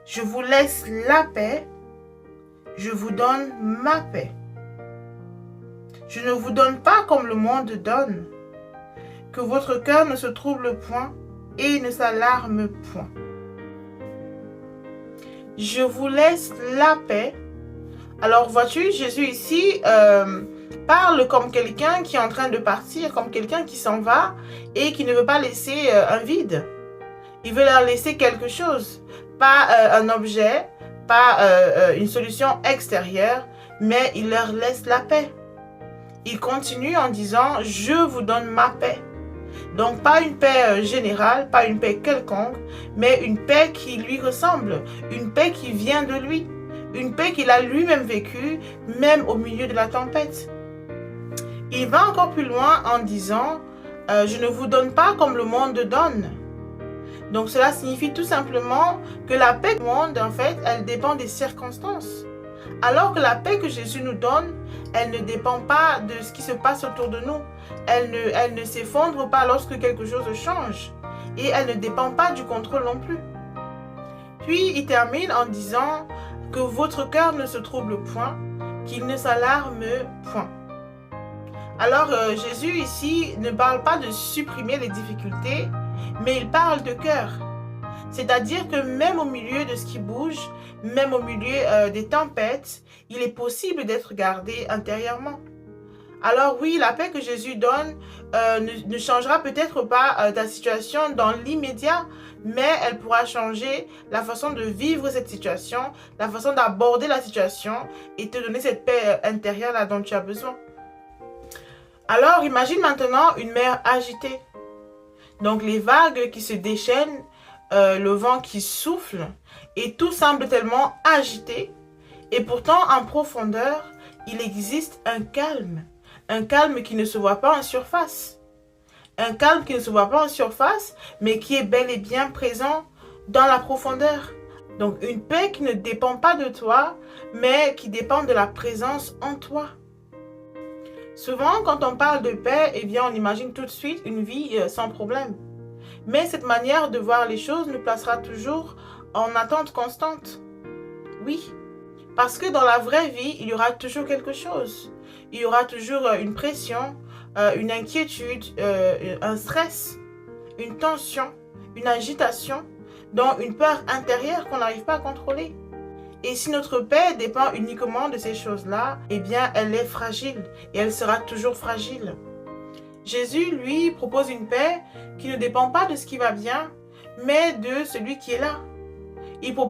Je vous laisse la paix, je vous donne ma paix. Je ne vous donne pas comme le monde donne. Que votre cœur ne se trouble point et ne s'alarme point. Je vous laisse la paix. Alors vois-tu, Jésus ici parle comme quelqu'un qui est en train de partir, comme quelqu'un qui s'en va et qui ne veut pas laisser un vide. Il veut leur laisser quelque chose, pas un objet, pas une solution extérieure, mais il leur laisse la paix. Il continue en disant « Je vous donne ma paix ». Donc pas une paix générale, pas une paix quelconque, mais une paix qui lui ressemble, une paix qui vient de lui, une paix qu'il a lui-même vécue, même au milieu de la tempête. Il va encore plus loin en disant « Je ne vous donne pas comme le monde donne ». Donc cela signifie tout simplement que la paix du monde, en fait, elle dépend des circonstances. Alors que la paix que Jésus nous donne, elle ne dépend pas de ce qui se passe autour de nous. Elle ne s'effondre pas lorsque quelque chose change. Et elle ne dépend pas du contrôle non plus. Puis il termine en disant que votre cœur ne se trouble point, qu'il ne s'alarme point. Alors Jésus ici ne parle pas de supprimer les difficultés, mais il parle de cœur. C'est-à-dire que même au milieu de ce qui bouge, même au milieu des tempêtes, il est possible d'être gardé intérieurement. Alors oui, la paix que Jésus donne ne changera peut-être pas ta situation dans l'immédiat, mais elle pourra changer la façon de vivre cette situation, la façon d'aborder la situation et te donner cette paix intérieure là dont tu as besoin. Alors imagine maintenant une mer agitée. Donc les vagues qui se déchaînent, le vent qui souffle et tout semble tellement agité. Et pourtant en profondeur, il existe un calme qui ne se voit pas en surface. Un calme qui ne se voit pas en surface, mais qui est bel et bien présent dans la profondeur. Donc une paix qui ne dépend pas de toi, mais qui dépend de la présence en toi. Souvent, quand on parle de paix, eh bien, on imagine tout de suite une vie sans problème. Mais cette manière de voir les choses nous placera toujours en attente constante. Oui, parce que dans la vraie vie, il y aura toujours quelque chose. Il y aura toujours une pression, une inquiétude, un stress, une tension, une agitation, donc une peur intérieure qu'on n'arrive pas à contrôler. Et si notre paix dépend uniquement de ces choses-là, eh bien, elle est fragile et elle sera toujours fragile. Jésus, lui, propose une paix qui ne dépend pas de ce qui va bien, mais de celui qui est là. Il propose